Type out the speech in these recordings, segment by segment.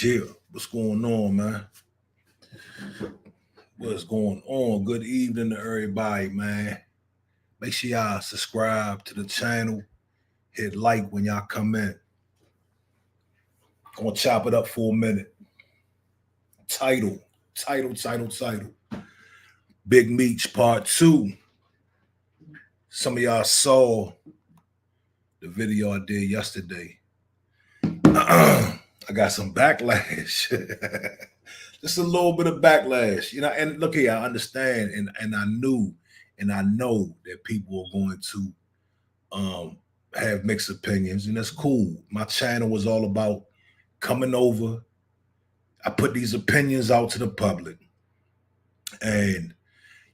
Yeah, what's going on, man? What's going on? Good evening to everybody, man. Make sure y'all subscribe to the channel. Hit like when y'all come in. Gonna chop it up for a minute. Title. Big Meech Part 2. Some of y'all saw the video I did yesterday. I got some backlash. Just a little bit of backlash, and look here, I understand and I knew and I know that people are going to have mixed opinions, and that's cool. My channel was all about coming over. I put these opinions out to the public, and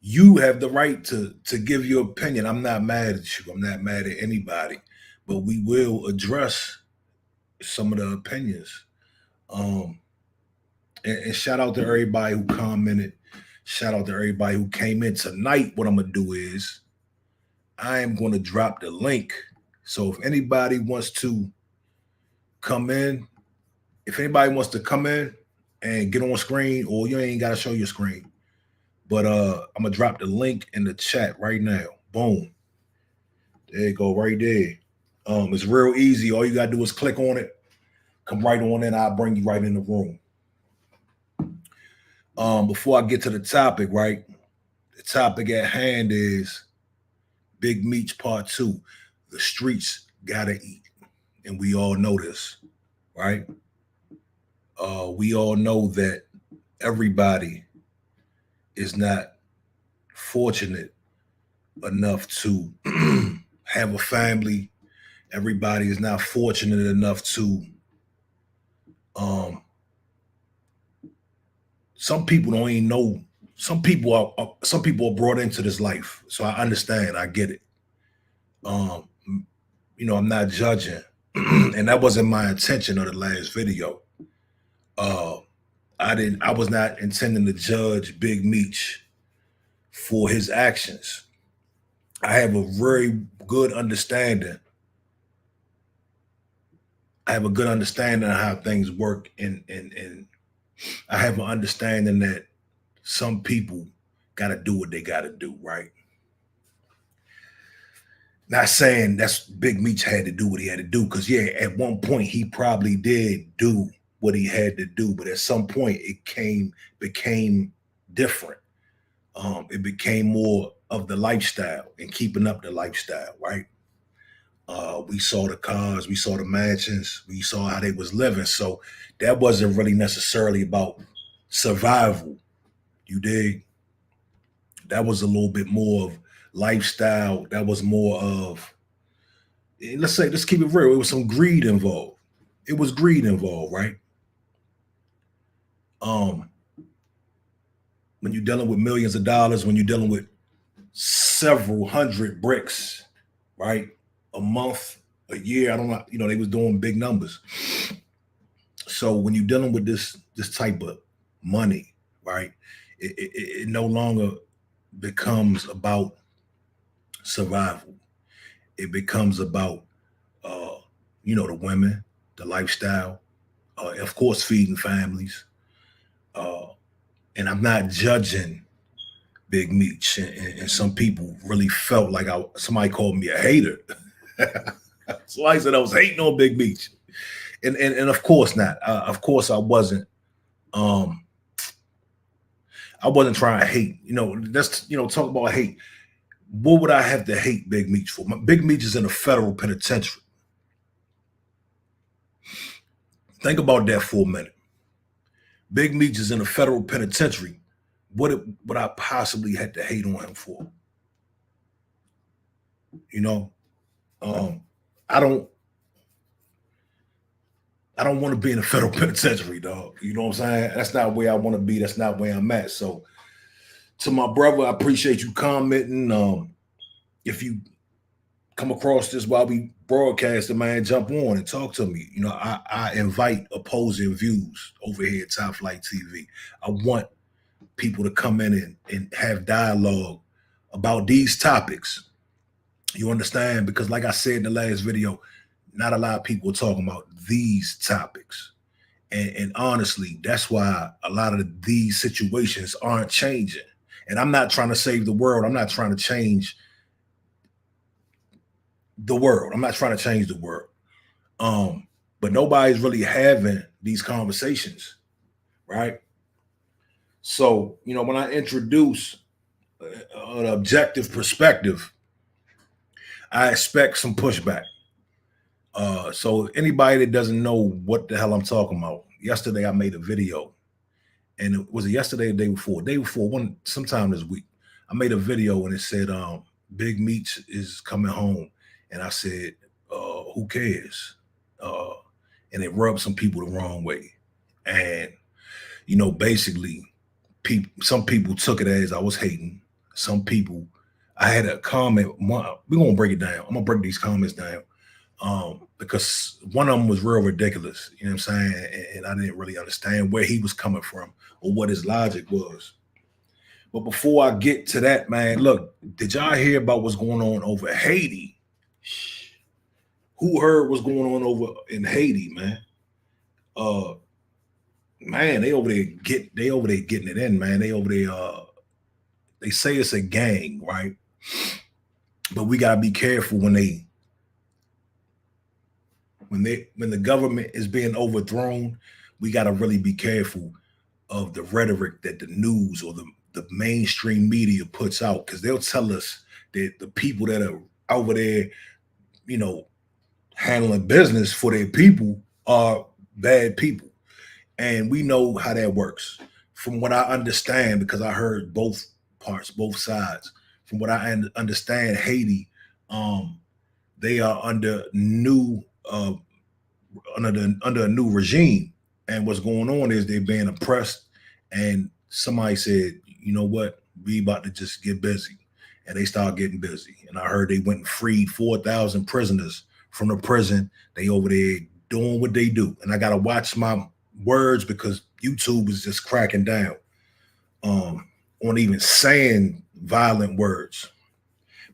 you have the right to give your opinion. I'm not mad at you. I'm not mad at anybody, but we will address some of the opinions. And shout out to everybody who commented. Shout out to everybody who came in tonight. What I'm gonna do is I am going to drop the link. So if anybody wants to come in, and get on screen, or you ain't got to show your screen, but I'm gonna drop the link in the chat right now. Boom. There you go, right there. It's real easy. All you gotta do is click on it. Come right on in. I'll bring you right in the room. Before I get to the topic, right? The topic at hand is Big Meech Part 2. The streets gotta eat. And we all know this, right? We all know that everybody is not fortunate enough to have a family. Everybody is not fortunate enough to some people don't even know. Some people are brought into this life. So I understand. I get it. I'm not judging. And that wasn't my intention of the last video. I was not intending to judge Big Meech for his actions. I have a very good understanding. I have a good understanding of how things work, and I have an understanding that some people got to do what they got to do, right? Not saying that's Big Meech had to do what he had to do, because yeah, at one point he probably did do what he had to do, but at some point it became different. It became more of the lifestyle and keeping up the lifestyle, right? We saw the cars, we saw the mansions, we saw how they was living. So that wasn't really necessarily about survival. You dig? That was a little bit more of lifestyle. That was more of, let's keep it real. It was some greed involved. It was greed involved, right? When you're dealing with millions of dollars, when you're dealing with several hundred bricks, right? A month, a year, I don't know, they was doing big numbers. So when you're dealing with this type of money, right, it no longer becomes about survival. It becomes about, the women, the lifestyle, of course, feeding families. And I'm not judging Big Meech, and some people really felt like somebody called me a hater. So I said I was hating on Big Meech, and of course not. Of course I wasn't. I wasn't trying to hate. Let's talk about hate. What would I have to hate Big Meech for? Big Meech is in a federal penitentiary. Think about that for a minute. Big Meech is in a federal penitentiary. What would I possibly have to hate on him for? I don't want to be in a federal penitentiary, dog. You know what I'm saying? That's not where I want to be. That's not where I'm at. So to my brother, I appreciate you commenting. If you come across this while we broadcasting, man, jump on and talk to me. I invite opposing views over here at Top Flight TV. I want people to come in and have dialogue about these topics. You understand? Because like I said in the last video, not a lot of people are talking about these topics. And honestly, that's why a lot of these situations aren't changing. And I'm not trying to save the world. I'm not trying to change the world. I'm not trying to change the world. But nobody's really having these conversations, right? So, when I introduce an objective perspective, I expect some pushback. So anybody that doesn't know what the hell I'm talking about, yesterday I made a video, and it was yesterday or the day before? Day before, one sometime this week. I made a video and it said, Big Meech is coming home. And I said, who cares? And it rubbed some people the wrong way. And, basically, some people took it as I was hating. Some people, I had a comment. We're gonna break it down. I'm gonna break these comments down. Because one of them was real ridiculous, you know what I'm saying? And I didn't really understand where he was coming from or what his logic was. But before I get to that, man, look, did y'all hear about what's going on over Haiti? Who heard what's going on over in Haiti, man? Uh Man, they over there getting it in, man. They over there they say it's a gang, right? But we gotta be careful when the government is being overthrown. We gotta really be careful of the rhetoric that the news or the mainstream media puts out, because they'll tell us that the people that are over there, you know, handling business for their people are bad people. And we know how that works. From what I understand, because I heard both parts, both sides. From what I understand, Haiti, they are under a new regime, and what's going on is they're being oppressed. And somebody said, you know what, we about to just get busy, and they start getting busy. And I heard they went and freed 4,000 prisoners from the prison. They over there doing what they do, and I gotta watch my words because YouTube is just cracking down on even saying violent words.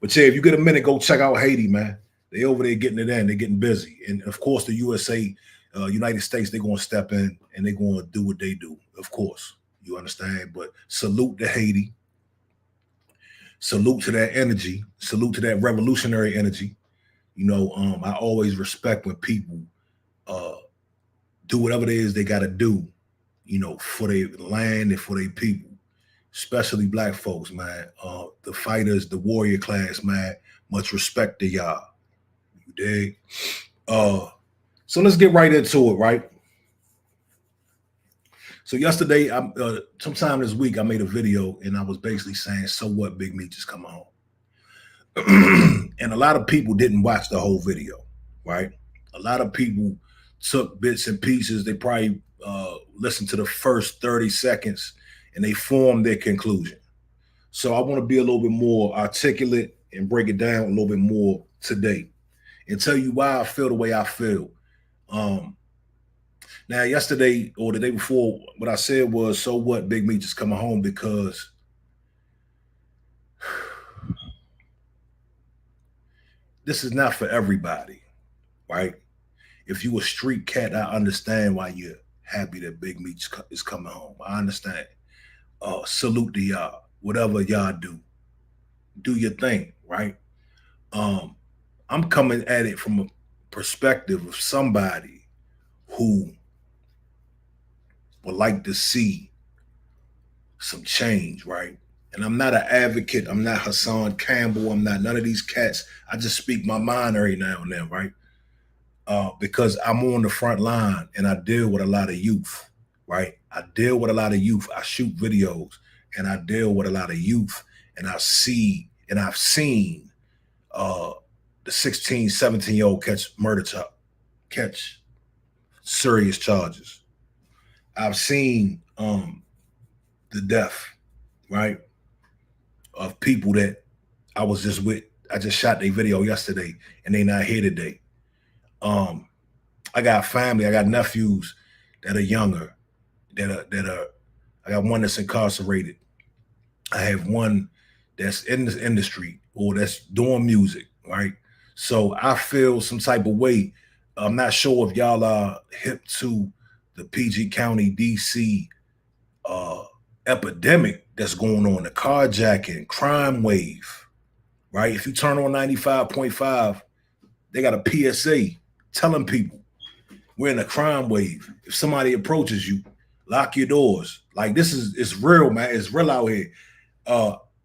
But yeah, if you get a minute, go check out Haiti, man. They over there getting it in. They're getting busy. And of course, the USA, United States, they're going to step in and they're going to do what they do. Of course, you understand. But salute to Haiti. Salute to that energy. Salute to that revolutionary energy. I always respect when people uh, do whatever it is they got to do, for their land and for their people, especially black folks, man. The fighters, the warrior class, man. Much respect to y'all. You dig? So let's get right into it, right? So yesterday, sometime this week, I made a video and I was basically saying, "So what? Big Meech is coming home," and a lot of people didn't watch the whole video, right? A lot of people took bits and pieces. They probably listened to the first 30 seconds and they formed their conclusion. So I want to be a little bit more articulate and break it down a little bit more today and tell you why I feel the way I feel. Now, yesterday or the day before, what I said was, so what, Big Meech is coming home, because this is not for everybody, right? If you a street cat, I understand why you're happy that Big Meech is coming home. I understand. Salute to y'all. Whatever y'all do your thing, right? I'm coming at it from a perspective of somebody who would like to see some change, right? And I'm not an advocate. I'm not Hassan Campbell. I'm not none of these cats. I just speak my mind every now and then, right? Because I'm on the front line and I deal with a lot of youth, right? I deal with a lot of youth. I shoot videos and I deal with a lot of youth, and I've seen the 16, 17-year-old catch serious charges. I've seen the death, right, of people that I was just with. I just shot their video yesterday and they not here today. I got family, I got nephews that are younger, I got one that's incarcerated. I have one that's in this industry or that's doing music, right? So I feel some type of way. I'm not sure if y'all are hip to the PG County, DC epidemic that's going on, the carjacking, crime wave, right? If you turn on 95.5, they got a PSA telling people we're in a crime wave. If somebody approaches you, lock your doors. Like this is it's real, man. It's real out here.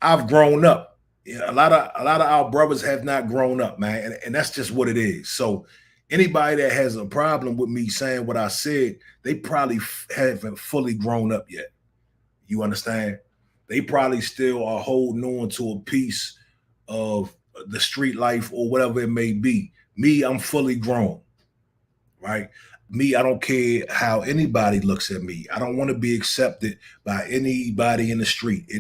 I've grown up. A lot of our brothers have not grown up, man, and that's just what it is. So anybody that has a problem with me saying what I said, they probably haven't fully grown up yet. You understand? They probably still are holding on to a piece of the street life or whatever it may be. Me, I'm fully grown, right? Me, I don't care how anybody looks at me. I don't want to be accepted by anybody in the street.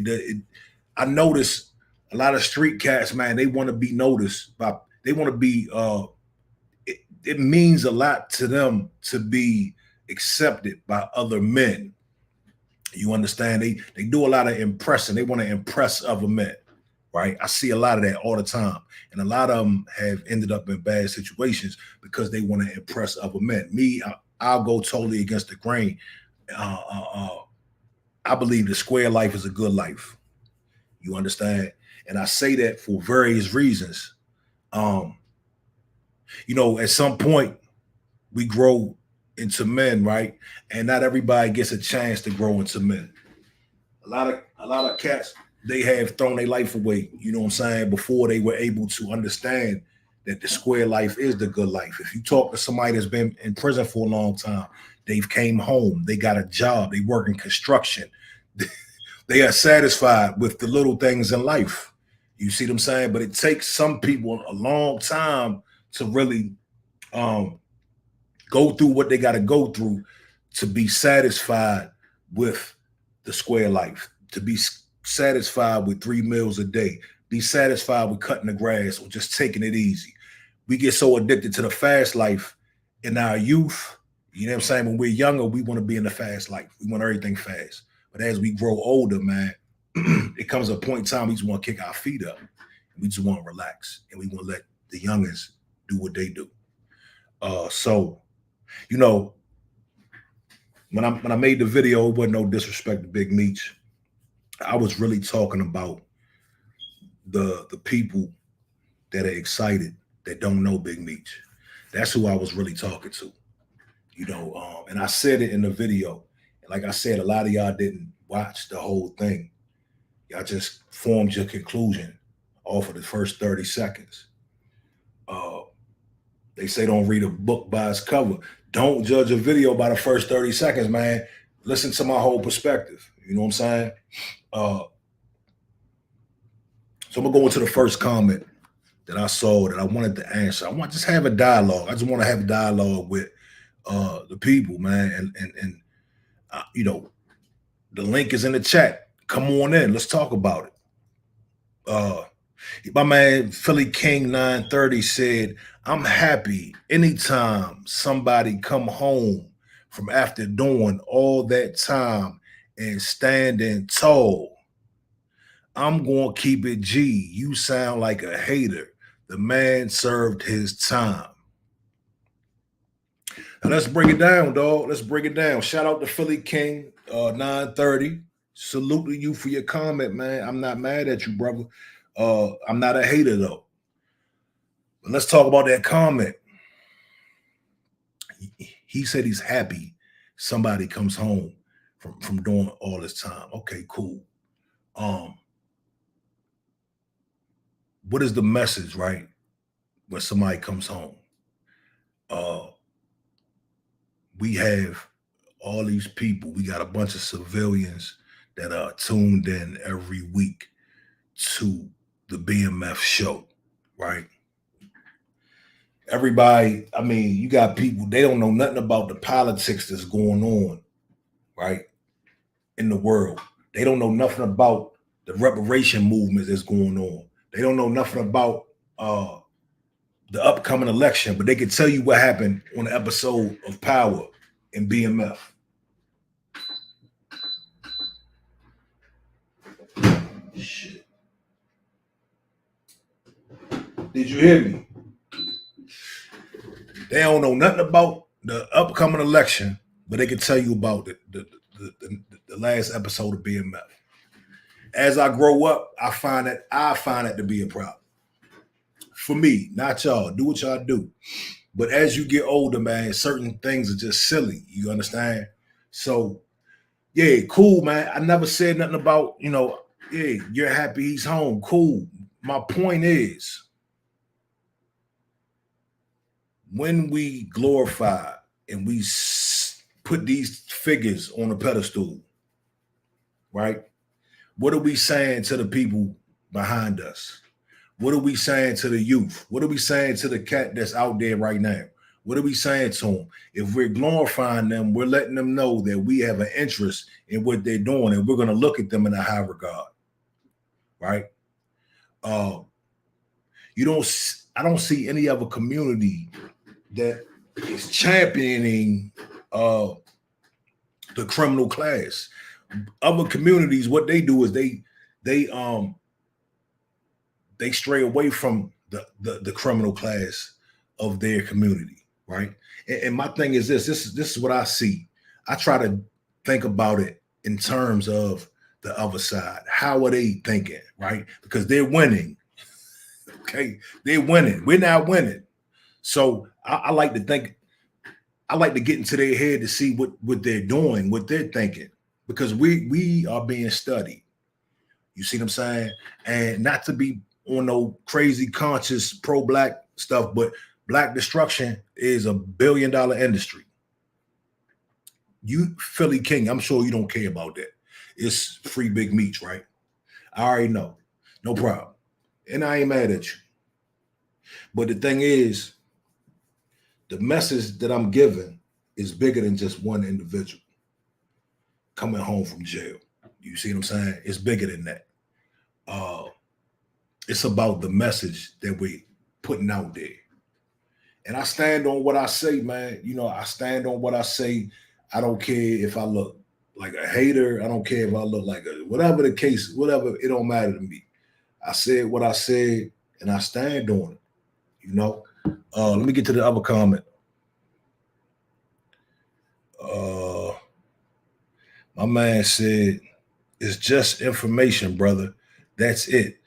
I notice a lot of street cats, man, they want to be noticed by, they want to be, it means a lot to them to be accepted by other men. You understand? They do a lot of impressing. They want to impress other men, right? I see a lot of that all the time. And a lot of them have ended up in bad situations because they want to impress other men. Me, I'll go totally against the grain. I believe the square life is a good life. You understand? And I say that for various reasons. You know, at some point we grow into men, right? And not everybody gets a chance to grow into men. A lot of cats, they have thrown their life away, you know what I'm saying, before they were able to understand that the square life is the good life. If you talk to somebody that's been in prison for a long time, they've came home, they got a job, they work in construction, they are satisfied with the little things in life. You see what I'm saying? But it takes some people a long time to really go through what they got to go through to be satisfied with the square life, to be satisfied with 3 meals a day, be satisfied with cutting the grass or just taking it easy. We get so addicted to the fast life in our youth. You know what I'm saying? When we're younger, we want to be in the fast life. We want everything fast. But as we grow older, man, it comes a point in time we just want to kick our feet up. We just want to relax. And we want to let the youngest do what they do. So, you know, when I made the video, it wasn't no disrespect to Big Meech. I was really talking about the people that are excited that don't know Big Meech. That's who I was really talking to. You know, and I said it in the video. And like I said, a lot of y'all didn't watch the whole thing. Y'all just formed your conclusion off of the first 30 seconds. They say don't read a book by its cover. Don't judge a video by the first 30 seconds, man. Listen to my whole perspective. You know what I'm saying? So I'm going to go into the first comment that I saw that I wanted to answer. I want to just have a dialogue. I just want to have a dialogue with the people, man. And you know, the link is in the chat. Come on in. Let's talk about it. My man Philly King 930 said, I'm happy anytime somebody come home from after doing all that time and standing tall. I'm going to keep it G. You sound like a hater. The man served his time. Now let's break it down, dog. Let's break it down. Shout out to Philly King 930. Salute to you for your comment, man. I'm not mad at you, brother. I'm not a hater, though. But let's talk about that comment. He said he's happy somebody comes home from doing all this time. Okay, cool. What is the message, right? When somebody comes home? We have all these people. We got a bunch of civilians that are tuned in every week to the BMF show, right? Everybody, I mean, you got people, they don't know nothing about the politics that's going on, right, in the world. They don't know nothing about the reparation movement that's going on. They don't know nothing about the upcoming election, but they can tell you what happened on the episode of Power in BMF. Shit. Did you hear me? They don't know nothing about the upcoming election, but they can tell you about the last episode of BMF. As I grow up, I find that to be a problem. For me, not y'all. Do what y'all do. But as you get older, man, certain things are just silly. You understand? So, yeah, cool, man. I never said nothing about, yeah, you're happy he's home. Cool. My point is, when we glorify and we put these figures on a pedestal, right? What are we saying to the people behind us? What are we saying to the youth? What are we saying to the cat that's out there right now? What are we saying to them? If we're glorifying them, we're letting them know that we have an interest in what they're doing, and we're going to look at them in a high regard, right? I don't see any other community that is championing the criminal class. Other communities, what they do is they stray away from the criminal class of their community, right? And my thing is this is what I see. I try to think about it in terms of the other side. How are they thinking, right? Because they're winning. Okay, they're winning. We're not winning. So I like to think, I like to get into their head to see what they're doing, what they're thinking, because we are being studied. You see what I'm saying? And not to be on no crazy conscious pro-black stuff, but black destruction is a $1 billion industry. You Philly King, I'm sure you don't care about that. It's free Big Meech, right? I already know. No problem. And I ain't mad at you. But the thing is, the message that I'm giving is bigger than just one individual coming home from jail. You see what I'm saying? It's bigger than that. It's about the message that we're putting out there. And I stand on what I say, man. I stand on what I say. I don't care if I look like a hater. I don't care if I look like whatever the case, whatever, it don't matter to me. I said what I said, and I stand on it. Let me get to the other comment. My man said, it's just information, brother. That's it.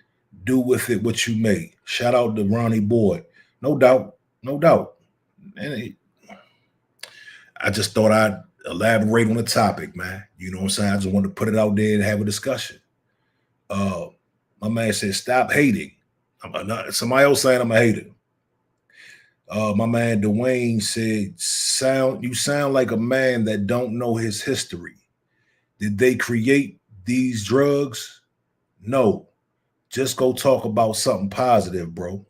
Do with it what you may. Shout out to Ronnie Boy. No doubt. No doubt. And I just thought I'd elaborate on the topic, man. You know what I'm saying? I just wanted to put it out there and have a discussion. My man said, stop hating. Somebody else saying I'm a hater. My man Dwayne said, you sound like a man that don't know his history. Did they create these drugs? No. Just go talk about something positive, bro.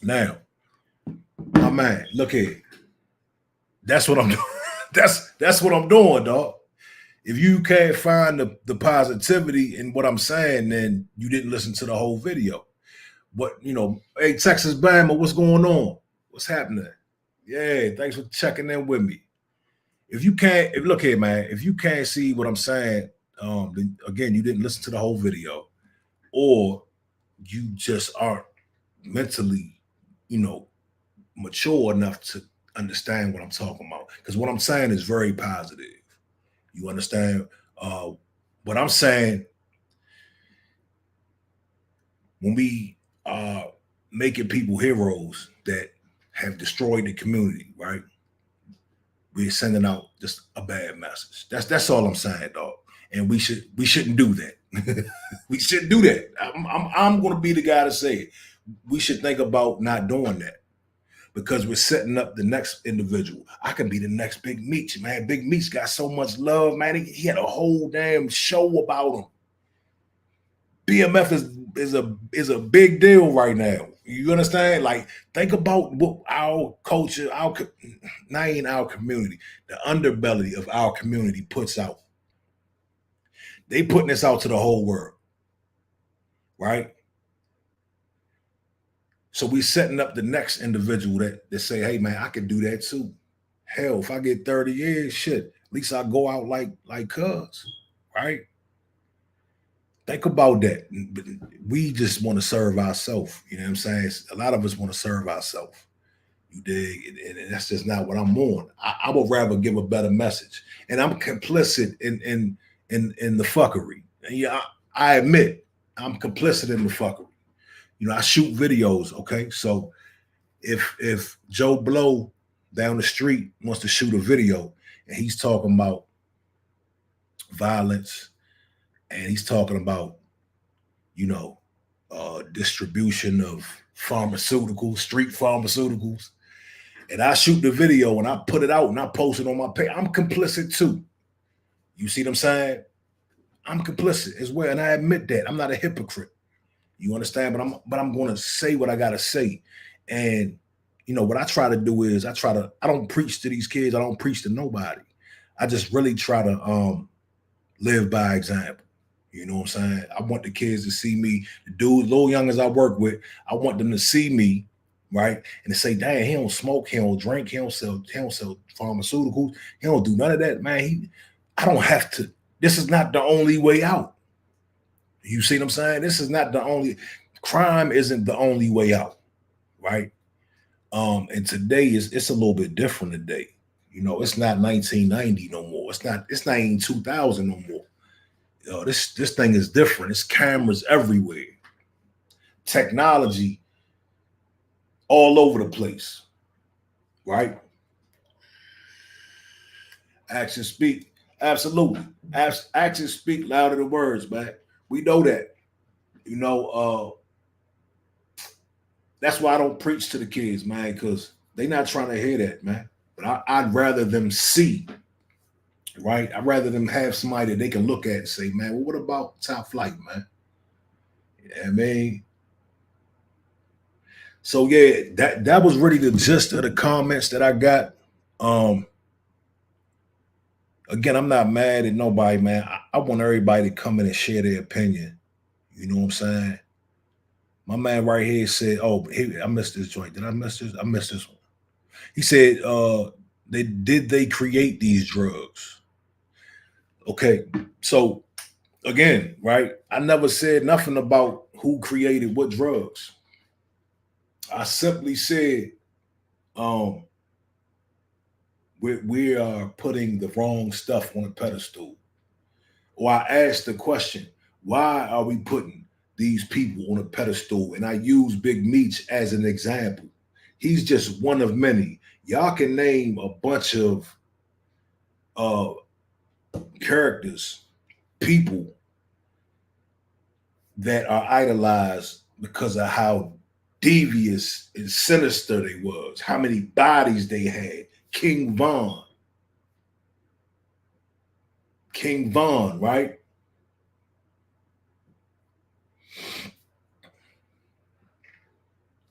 Now, my man, look here. That's what I'm doing. That's what I'm doing, dog. If you can't find the positivity in what I'm saying, then you didn't listen to the whole video. But hey, Texas Bama, what's going on? What's happening? Yeah, thanks for checking in with me. Look here, man, if you can't see what I'm saying, then again, you didn't listen to the whole video, or you just aren't mentally, mature enough to understand what I'm talking about. Because what I'm saying is very positive. You understand? What I'm saying, when we are making people heroes that have destroyed the community, right? We're sending out just a bad message. That's all I'm saying, dog. And we shouldn't do that. We shouldn't do that. I'm going to be the guy to say it. We should think about not doing that, because we're setting up the next individual. I can be the next Big Meech, man. Big Meech got so much love, man. He had a whole damn show about him. BMF is a big deal right now. You understand? Like, think about what our culture, not in our community, the underbelly of our community puts out. They putting this out to the whole world, right? So we setting up the next individual that say, hey, man, I can do that too. Hell, if I get 30 years, shit, at least I go out like cuz, right? Think about that. We just want to serve ourselves. You know what I'm saying? A lot of us want to serve ourselves. You dig? And that's just not what I'm on. I would rather give a better message. And I'm complicit in the fuckery. And yeah, I admit I'm complicit in the fuckery. You know, I shoot videos. Okay, so if Joe Blow down the street wants to shoot a video and he's talking about violence and he's talking about, you know, distribution of pharmaceuticals, street pharmaceuticals, and I shoot the video and I put it out and I post it on my page, I'm complicit too. You see what I'm saying? I'm complicit as well, and I admit that. I'm not a hypocrite. You understand? But I'm going to say what I got to say. And you know what I try to do is I don't preach to these kids. I don't preach to nobody. I just really try to live by example. You know what I'm saying? I want the kids to see me, the dudes, little youngers I work with. I want them to see me, right, and to say, "Dang, he don't smoke, he don't drink, he don't sell pharmaceuticals, he don't do none of that, man. I don't have to. This is not the only way out." You see what I'm saying? This is not the only. Crime isn't the only way out, right? And today it's a little bit different today. You know, it's not 1990 no more. It's not even 2000 no more. This thing is different. It's cameras everywhere, technology all over the place, right? Actions speak. Absolutely. Actions speak louder than words, man. We know that. You know, that's why I don't preach to the kids, man, because they're not trying to hear that, man. But I'd rather them see, right? I'd rather them have somebody that they can look at and say, man, well, what about Top Flight, man? Yeah, I mean, so yeah, that was really the gist of the comments that I got. Um, Again, I'm not mad at nobody, man. I want everybody to come in and share their opinion. You know what I'm saying? My man right here said, "Oh, I missed this joint. Did I miss this? I missed this one." He said, they create these drugs?" Okay, so again, right? I never said nothing about who created what drugs. I simply said, um, we are putting the wrong stuff on a pedestal. Or I asked the question, why are we putting these people on a pedestal? And I use Big Meech as an example. He's just one of many. Y'all can name a bunch of uh, characters, people that are idolized because of how devious and sinister they was, how many bodies they had. King Von, right?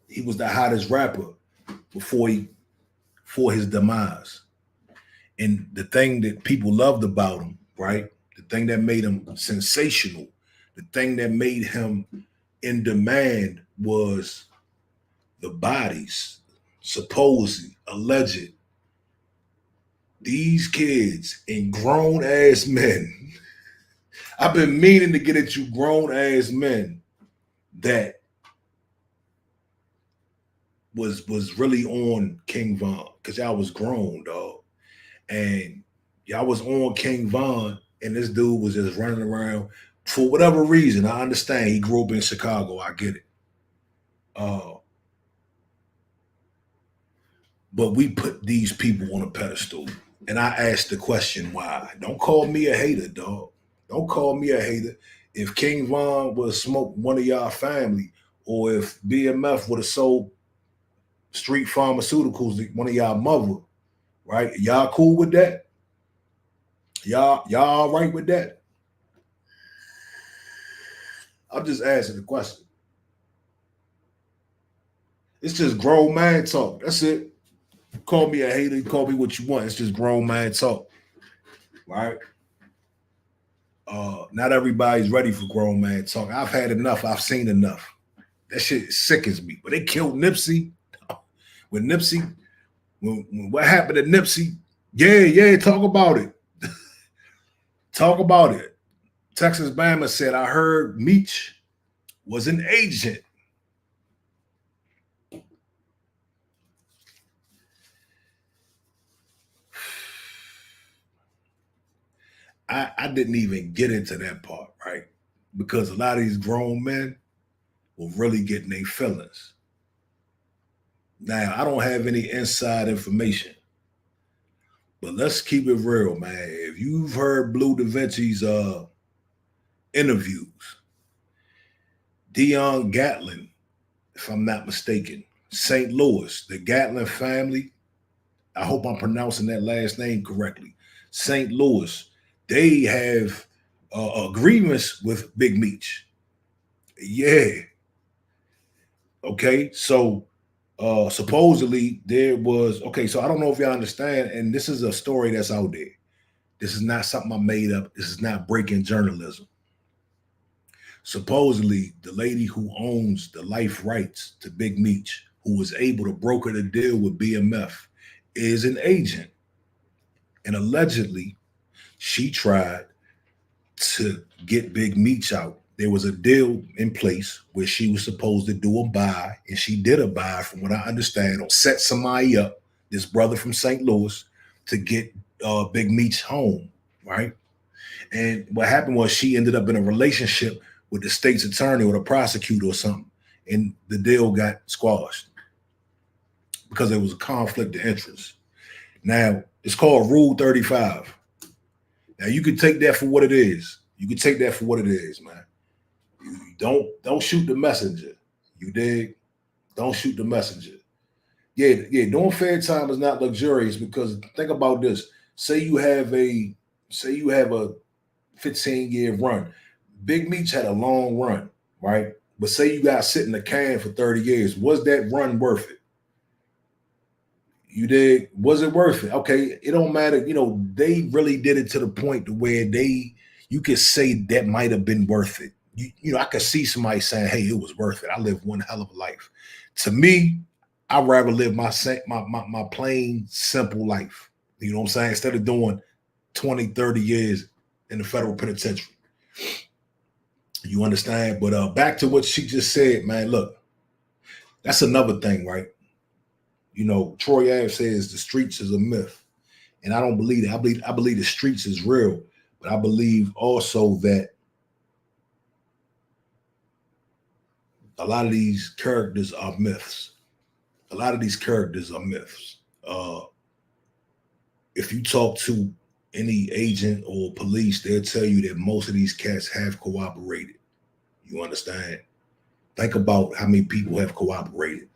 He was the hottest rapper before his demise. And the thing that people loved about him, right? The thing that made him sensational, the thing that made him in demand was the bodies, supposed, alleged. These kids and grown ass men. I've been meaning to get at you, grown ass men that was really on King Von, because y'all was grown, dog. And y'all was on King Von, and this dude was just running around for whatever reason. I understand he grew up in Chicago. I get it. But we put these people on a pedestal. And I asked the question, why? Don't call me a hater, dog. Don't call me a hater. If King Von would have smoked one of y'all family, or if BMF would have sold street pharmaceuticals to one of y'all mother, right? Y'all cool with that? Y'all all right with that? I'm just asking the question. It's just grown man talk. That's it. Call me a hater, call me what you want. It's just grown man talk. Right? Not everybody's ready for grown man talk. I've had enough. I've seen enough. That shit sickens me. But they killed Nipsey. When Nipsey, when what happened to Nipsey? Yeah, talk about it. Talk about it. Texas Bama said, I heard Meech was an agent. I didn't even get into that part, right? Because a lot of these grown men will really get in their feelings. Now, I don't have any inside information, but let's keep it real, man. If you've heard Blue Da Vinci's interviews, Dion Gatlin, if I'm not mistaken, St. Louis, the Gatlin family, I hope I'm pronouncing that last name correctly. St. Louis, they have agreements with Big Meech. Yeah. Okay. So supposedly there was, okay, so I don't know if y'all understand, and this is a story that's out there. This is not something I made up. This is not breaking journalism. Supposedly, the lady who owns the life rights to Big Meech, who was able to broker the deal with BMF, is an agent. And allegedly, she tried to get Big Meech out. There was a deal in place where she was supposed to do a buy, and she did a buy, from what I understand, or set somebody up, this brother from St. Louis, to get Big Meech home, right? And what happened was she ended up in a relationship with the state's attorney or the prosecutor or something, and the deal got squashed because there was a conflict of interest. Now, it's called Rule 35. Now, you can take that for what it is. You can take that for what it is, man. You don't shoot the messenger. You dig? Don't shoot the messenger. Yeah, doing fair time is not luxurious, because think about this. Say you have a 15-year run. Big Meech had a long run, right? But say you got sit in the can for 30 years. Was that run worth it? You did. Was it worth it? Okay, it don't matter. You know, they really did it to the point to where you could say that might have been worth it. You know, I could see somebody saying, "Hey, it was worth it. I lived one hell of a life." To me, I'd rather live my plain, simple life. You know what I'm saying? Instead of doing 20, 30 years in the federal penitentiary. You understand? But back to what she just said, man. Look, that's another thing, right? You know, Troy Ave says the streets is a myth, and I don't believe that. I believe the streets is real, but I believe also that a lot of these characters are myths. A lot of these characters are myths. If you talk to any agent or police, they'll tell you that most of these cats have cooperated. You understand? Think about how many people have cooperated.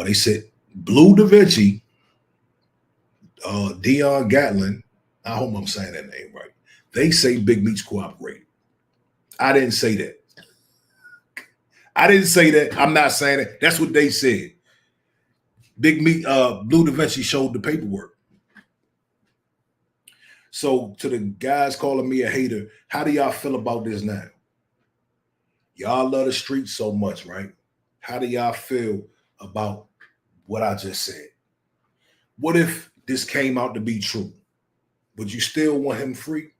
They said Blue Da Vinci, Dion Gatlin, I hope I'm saying that name right. They say Big Meech cooperated. I didn't say that. I didn't say that. I'm not saying it. That's what they said. Big Meech, Blue Da Vinci showed the paperwork. So to the guys calling me a hater, how do y'all feel about this now? Y'all love the streets so much, right? How do y'all feel about what I just said? What if this came out to be true? Would you still want him free?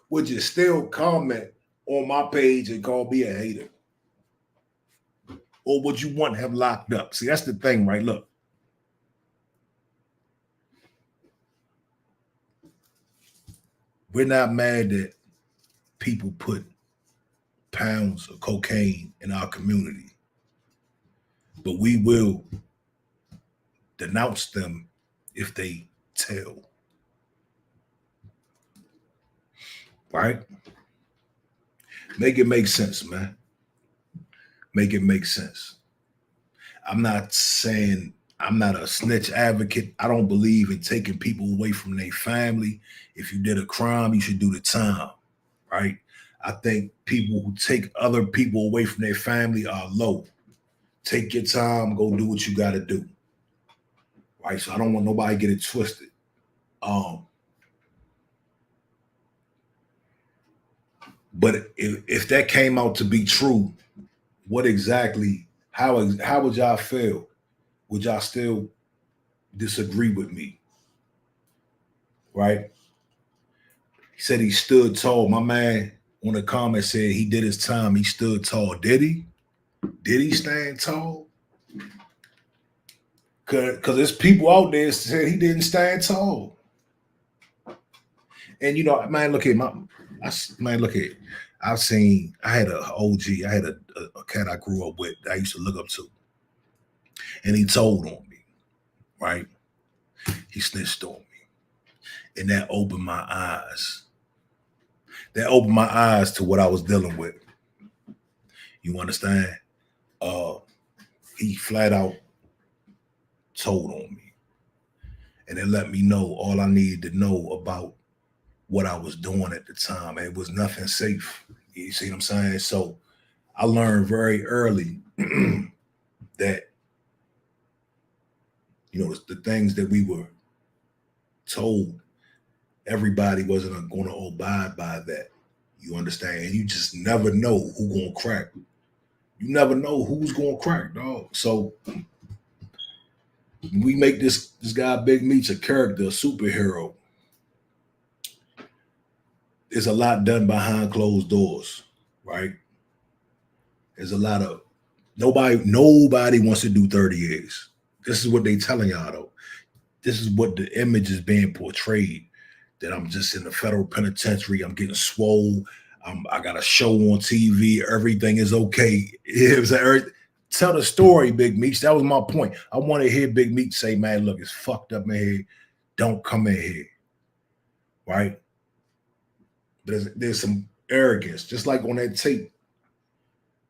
Would you still comment on my page and call me a hater? Or would you want him locked up? See, that's the thing, right? Look. We're not mad that people put pounds of cocaine in our community, but we will denounce them if they tell. Right? Make it make sense, man. Make it make sense. I'm not saying I'm not a snitch advocate. I don't believe in taking people away from their family. If you did a crime, you should do the time, right? I think people who take other people away from their family are low. Take your time, go do what you got to do, right? So I don't want nobody to get it twisted. But if that came out to be true, what exactly? How would y'all feel? Would y'all still disagree with me? Right? He said he stood tall. My man on the comment said he did his time. He stood tall. Did he? Did he stand tall? Because there's people out there that said he didn't stand tall. And you know, man, look at man, look at. I had a OG, I had a cat I grew up with that I used to look up to, and he told on me, right? He snitched on me, and that opened my eyes. That opened my eyes to what I was dealing with. You understand? Uh, he flat out told on me, and it let me know all I needed to know about what I was doing at the time. And it was nothing safe. You see what I'm saying? So I learned very early that you know the things that we were told, everybody wasn't going to abide by that. You understand? And you just never know who's gonna crack. You never know who's gonna crack, dog. So we make this guy Big Meech a character, a superhero. There's a lot done behind closed doors, right? There's a lot of nobody wants to do 30 years. This is what they telling y'all though. This is what the image is being portrayed. That I'm just in the federal penitentiary. I'm getting swole. I got a show on TV. Everything is okay. It was tell the story, Big Meech. That was my point. I want to hear Big Meech say, man, look, it's fucked up in here. Don't come in here. Right? There's some arrogance, just like on that tape,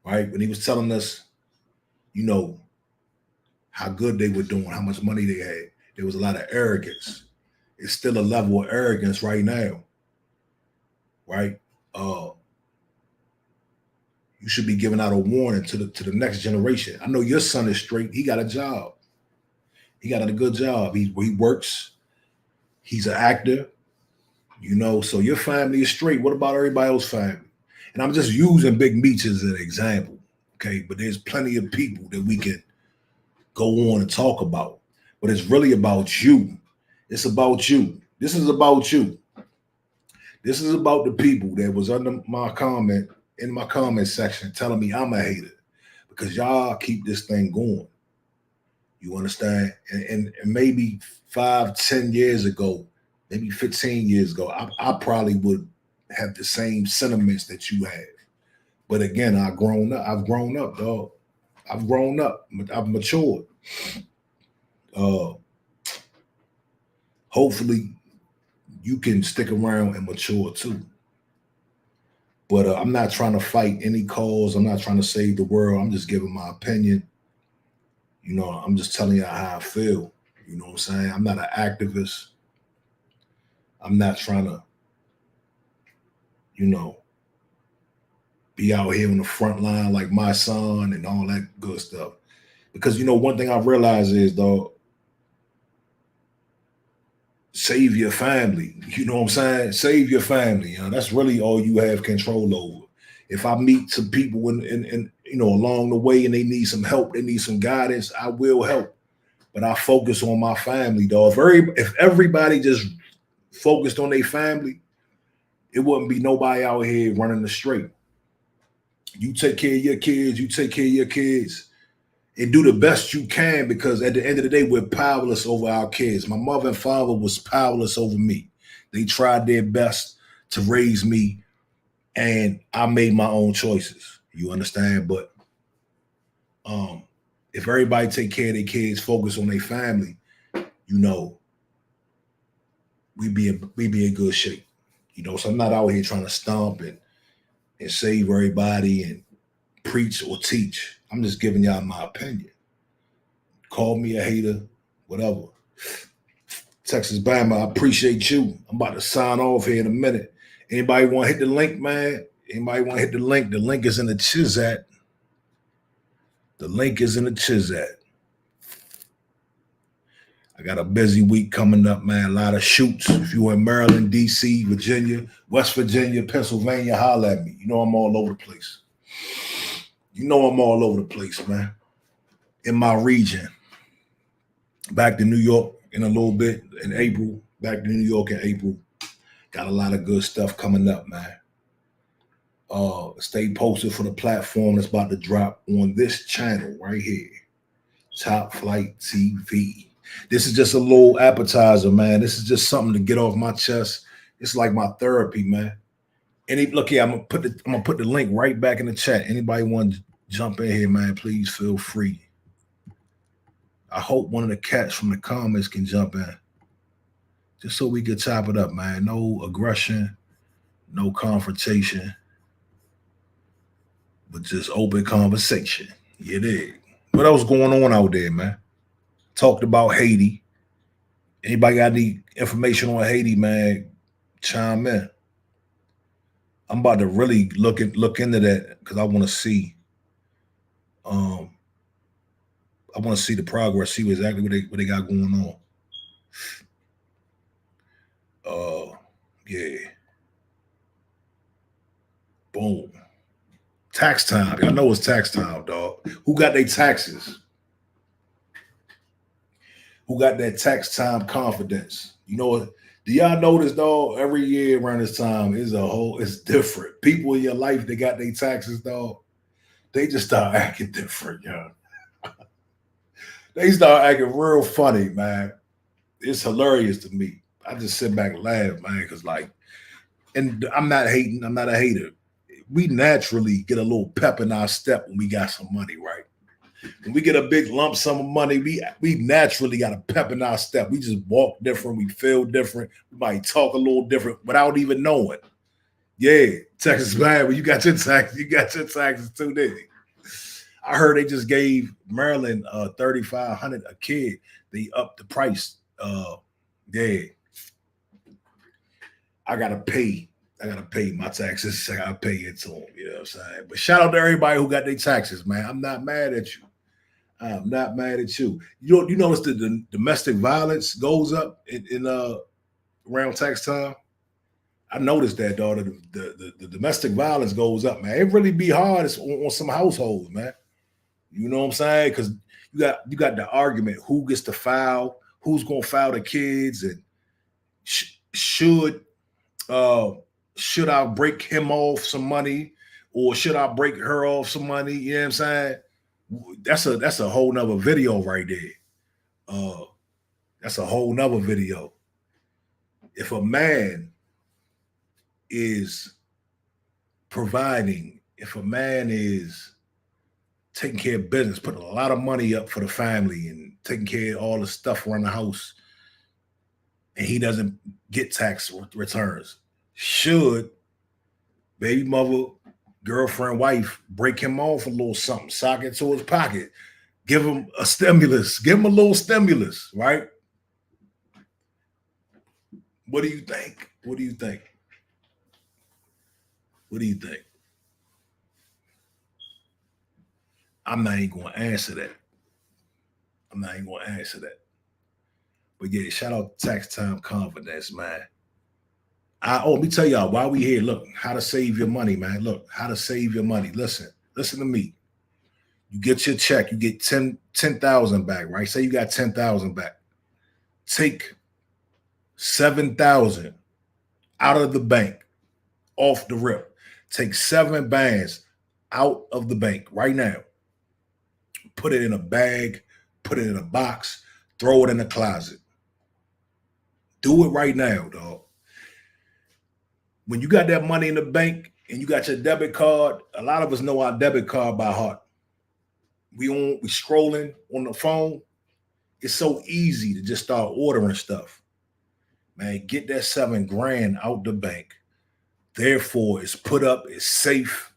right? When he was telling us, you know, how good they were doing, how much money they had. There was a lot of arrogance. It's still a level of arrogance right now, right? You should be giving out a warning to the next generation. I know your son is straight. He got a job. He got a good job. He works. He's an actor, you know. So your family is straight. What about everybody else's family? And I'm just using Big Meech as an example, okay? But there's plenty of people that we can go on and talk about. But it's really about you. It's about you. This is about you. This is about the people that was under my comment in my comment section telling me I'm a hater because y'all keep this thing going. You understand? And maybe 5, 10 years ago, maybe 15 years ago, I probably would have the same sentiments that you have. But again, I've grown up. I've grown up, dog. I've grown up. I've matured. Hopefully, you can stick around and mature too. But I'm not trying to fight any cause. I'm not trying to save the world. I'm just giving my opinion. You know, I'm just telling you how I feel. You know what I'm saying? I'm not an activist. I'm not trying to, you know, be out here on the front line like my son and all that good stuff. Because, you know, one thing I realize is, though, save your family. You know what I'm saying? Save your family. You know, that's really all you have control over. If I meet some people in you know along the way and they need some help, they need some guidance, I will help. But I focus on my family, dog. If everybody just focused on their family, it wouldn't be nobody out here running the straight. You take care of your kids, you take care of your kids, and do the best you can because at the end of the day, we're powerless over our kids. My mother and father was powerless over me. They tried their best to raise me, and I made my own choices. You understand? But if everybody take care of their kids, focus on their family, you know, we be in good shape. You know, so I'm not out here trying to stomp and save everybody and preach or teach. I'm just giving y'all my opinion. Call me a hater, whatever. Texas Bama, I appreciate you. I'm about to sign off here in a minute. Anybody want to hit the link, man? Anybody want to hit the link? The link is in the Chizat. The link is in the Chizat. I got a busy week coming up, man. A lot of shoots. If you're in Maryland, D.C., Virginia, West Virginia, Pennsylvania, holler at me. You know I'm all over the place. You know I'm all over the place, man. In my region. Back to New York in a little bit in April. Back to New York in April. Got a lot of good stuff coming up, man. Stay posted for the platform that's about to drop on this channel right here. Top Flight TV. This is just a little appetizer, man. This is just something to get off my chest. It's like my therapy, man. Look here, I'm gonna put the link right back in the chat. Anybody want to jump in here, man? Please feel free. I hope one of the cats from the comments can jump in, just so we can chop it up, man. No aggression, no confrontation, but just open conversation. You dig? What else going on out there, man? Talked about Haiti. Anybody got any information on Haiti, man? Chime in. I'm about to really look into that because I want to see. I want to see the progress, see exactly what they got going on. Yeah. Boom. Tax time. Y'all know it's tax time, dog. Who got their taxes? Who got that tax time confidence? You know, do y'all notice, dog? Every year around this time it's different. People in your life, they got their taxes, dog. They just start acting different, yo. They start acting real funny, man. It's hilarious to me. I just sit back and laugh, man, because and I'm not hating. I'm not a hater. We naturally get a little pep in our step when we got some money, right? When we get a big lump sum of money, we naturally got a pep in our step. We just walk different. We feel different. We might talk a little different without even knowing. Yeah, Texas, man, when you got your taxes too, didn't you? I heard they just gave Maryland $3,500 a kid. They upped the price. Yeah. I gotta pay my taxes. I gotta pay it to them. You know what I'm saying? But shout out to everybody who got their taxes, man. I'm not mad at you. I'm not mad at you. You notice the domestic violence goes up in around tax time. I noticed that, dog. The domestic violence goes up, man. It really be hard on some households, man. You know what I'm saying? Because you got the argument who gets to file, who's gonna file the kids, and should I break him off some money, or should I break her off some money? You know what I'm saying? That's a whole nother video right there. That's a whole nother video. If a man is providing, if a man is taking care of business, putting a lot of money up for the family and taking care of all the stuff around the house, and he doesn't get tax returns, should baby mother, girlfriend, wife break him off a little something, sock it to his pocket, give him a stimulus, give him a little stimulus, right? What do you think? What do you think? What do you think? I'm not even going to answer that. I'm not even going to answer that. But yeah, shout out to Tax Time Confidence, man. Let me tell y'all why we here. Look, how to save your money, man. Look, how to save your money. Listen to me. You get your check, you get 10,000 back, right? Say you got 10,000 back. Take 7,000 out of the bank, off the rip. Take 7 bands out of the bank right now. Put it in a bag, put it in a box, throw it in the closet. Do it right now, dog. When you got that money in the bank and you got your debit card, a lot of us know our debit card by heart. We scrolling on the phone. It's so easy to just start ordering stuff. Man, get that $7,000 out the bank. Therefore, it's put up, it's safe.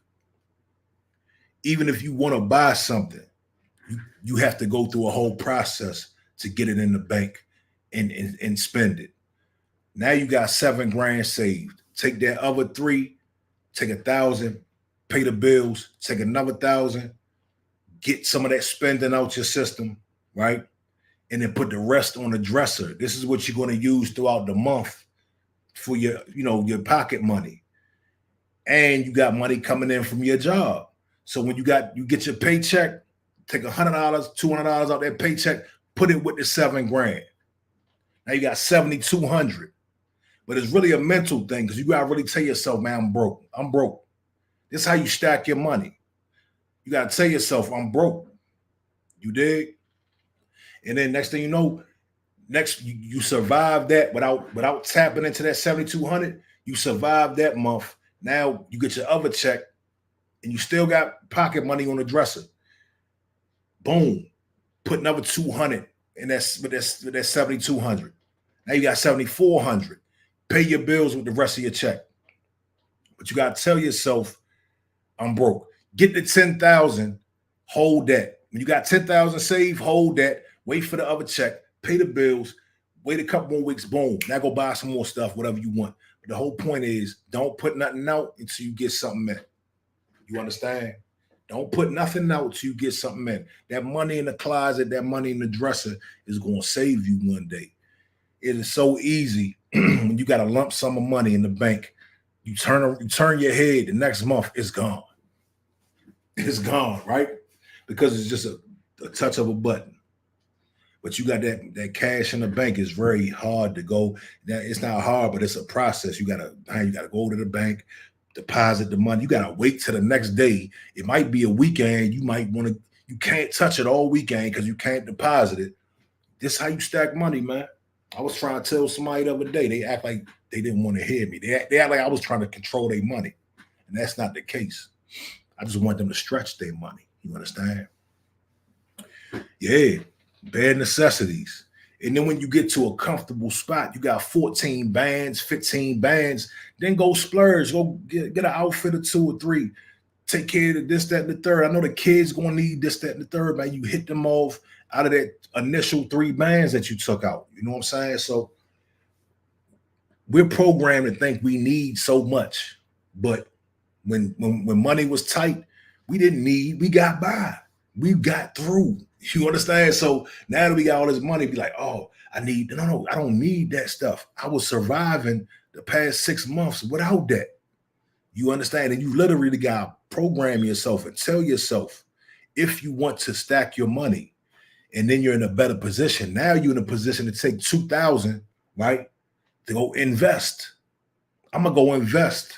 Even if you want to buy something, you have to go through a whole process to get it in the bank and spend it. Now you got $7,000 saved. Take that other 3, take 1,000, pay the bills, take another 1,000, get some of that spending out your system, right? And then put the rest on the dresser. This is what you're going to use throughout the month for your pocket money. And you got money coming in from your job. So when you get your paycheck, take $100, $200 out that paycheck, put it with the $7,000. Now you got $7,200. But it's really a mental thing because you got to really tell yourself, man, I'm broke. I'm broke. This is how you stack your money. You got to tell yourself, I'm broke. You dig? And then next thing you know, Next, you survive that without tapping into that 7,200. You survive that month. Now you get your other check, and you still got pocket money on the dresser. Boom, put another 200, and that's 7,200. Now you got 7,400. Pay your bills with the rest of your check. But you got to tell yourself, I'm broke. Get the 10,000, hold that. When you got 10,000 saved, hold that. Wait for the other check. Pay the bills. Wait a couple more weeks. Boom. Now go buy some more stuff, whatever you want. But the whole point is, don't put nothing out until you get something in. You understand? Don't put nothing out until you get something in. That money in the closet, that money in the dresser is going to save you one day. It is so easy when you got a lump sum of money in the bank. You turn your head, the next month it's gone. It's gone, right? Because it's just a touch of a button. But you got that cash in the bank is very hard to go. It's not hard, but it's a process. You gotta go to the bank, deposit the money. You gotta wait till the next day. It might be a weekend. You can't touch it all weekend because you can't deposit it. This is how you stack money, man. I was trying to tell somebody the other day. They act like they didn't want to hear me. They act like I was trying to control their money. And that's not the case. I just want them to stretch their money. You understand? Yeah. Bare necessities. And then when you get to a comfortable spot, you got 14 bands, 15 bands, then go splurge. Go get an outfit or 2 or 3. Take care of this, that, and the third. I know the kids going to need this, that, and the third, man. You hit them off out of that initial 3 bands that you took out. You know what I'm saying? So we're programmed to think we need so much. But when money was tight, we didn't need, we got by. We got through. You understand? So now that we got all this money, be like, oh, I don't need that stuff. I was surviving the past 6 months without that. You understand? And you literally got to program yourself and tell yourself, if you want to stack your money, and then you're in a better position. Now you're in a position to take 2,000, right, to go invest. I'm going to go invest.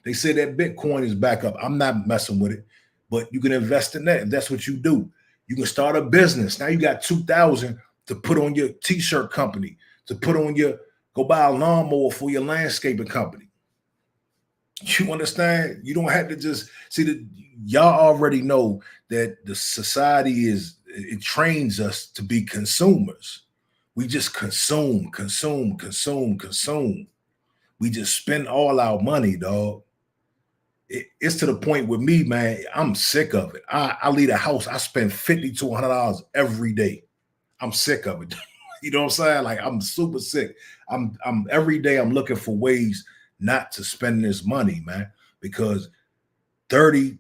They say that Bitcoin is back up. I'm not messing with it, but you can invest in that. And that's what you do. You can start a business. Now you got 2,000 to put on your t-shirt company, to put on go buy a lawnmower for your landscaping company. You understand? You don't have to just see that. Y'all already know that the society it trains us to be consumers. We just consume. We just spend all our money, dog. It's to the point with me, man, I'm sick of it. I leave the house, I spend $50 to $100 every day. I'm sick of it. You know what I'm saying? Like, I'm super sick. I'm every day I'm looking for ways not to spend this money, man, because $30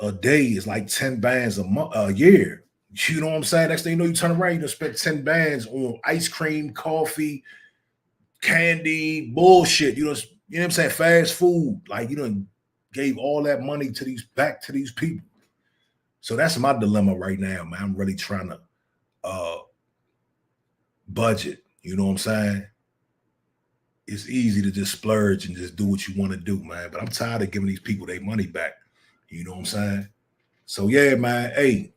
a day is like 10 bands a year. You know what I'm saying? Next thing you know, you turn around, you done spend 10 bands on ice cream, coffee, candy, bullshit. You know what I'm saying? Fast food. Like, you done gave all that money back to these people. So that's my dilemma right now, man. I'm really trying to budget. You know what I'm saying? It's easy to just splurge and just do what you want to do, man. But I'm tired of giving these people their money back. You know what I'm saying? So yeah, man. Hey.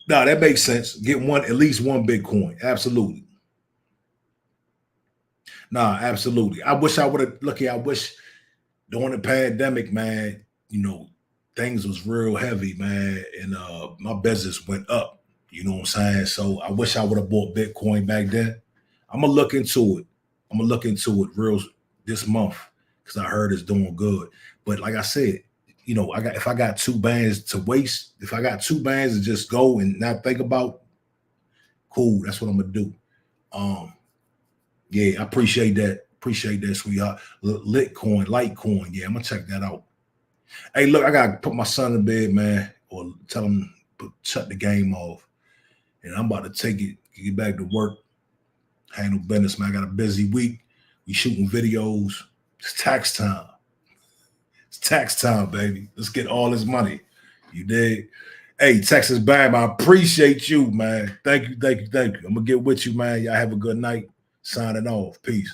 No, that makes sense. Get at least one Bitcoin. Absolutely. Nah, absolutely. I wish I would have, I wish during the pandemic, man, you know, things was real heavy, man. And my business went up. You know what I'm saying? So I wish I would have bought Bitcoin back then. I'm going to look into it. Real this month because I heard it's doing good. But like I said, you know, if I got 2 bands to waste, if I got 2 bands to just go and not think about, cool, that's what I'm going to do. Yeah, I appreciate that. Appreciate that, sweetheart. Litecoin. Yeah, I'm going to check that out. Hey, look, I got to put my son in bed, man, or tell him shut the game off. And I'm about to get back to work. Handle business, man. I got a busy week. We shooting videos. It's tax time. It's tax time, baby. Let's get all this money. You dig? Hey, Texas Bam, I appreciate you, man. Thank you. I'm going to get with you, man. Y'all have a good night. Signing off. Peace.